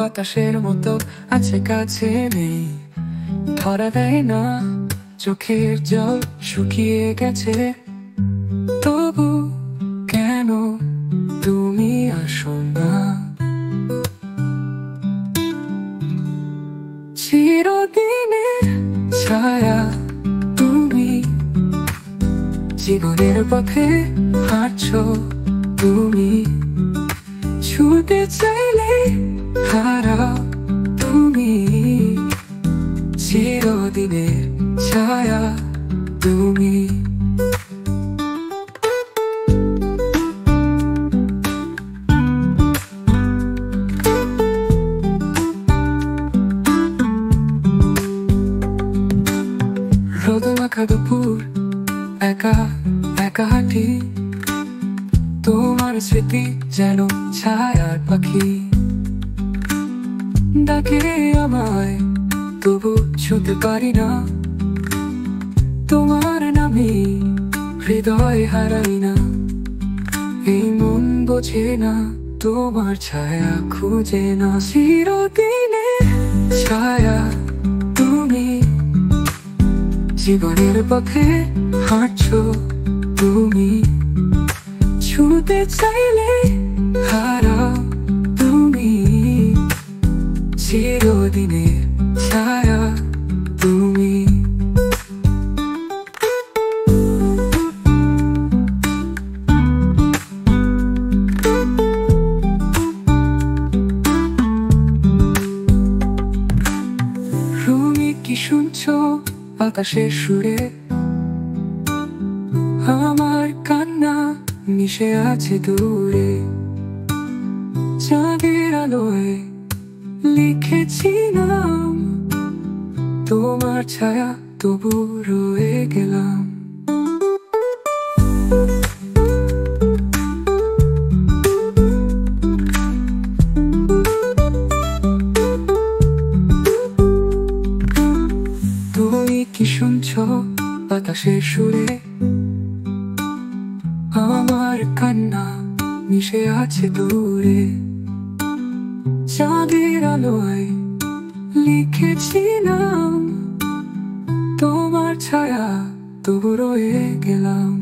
বাতাসের মতো আছে, কাছে নেই, ধরা দেয় না, চোখের জল শুকিয়ে গেছে। তবু কেন তুমি আসো না? চিরদিনের ছায়া তুমি, জীবনের পথে হাঁটছো তুমি, ছুটে চাইলে হারাও তুমি। চিরদিনের ছায়া তুমি। রোদ মাখা দুপুর, একা একা হাঁটি, তোমার স্মৃতি যেন ছায়ার পাখি, ডাকে আমায় তবু ছুতে পারি না। তোমার নামে হৃদয় হারাই না, এই মন বোঝে না, তোমার ছায়া খুঁজে না। চিরদিনের ছায়া তুমি, জীবনের পথে হাঁটছো তুমি, ছুঁতে চাইলে হারাও তুমি। চিরদিনের ছায়া তুমি। তুমি কি শুনছো বাতাসের সুরে? আমার কান্না মিশে আছে দূরে, চাঁদের আলোয় লিখেছি নাম, তোমার ছায়া তবু রয়ে গেলাম। তুমি কি শুনছো বাতাসের সুরে? আমার কান্না মিশে আছে দূরে, চাঁদের আলোয় লিখেছি নাম, তোমার ছায়া তবু রয়ে গেলাম।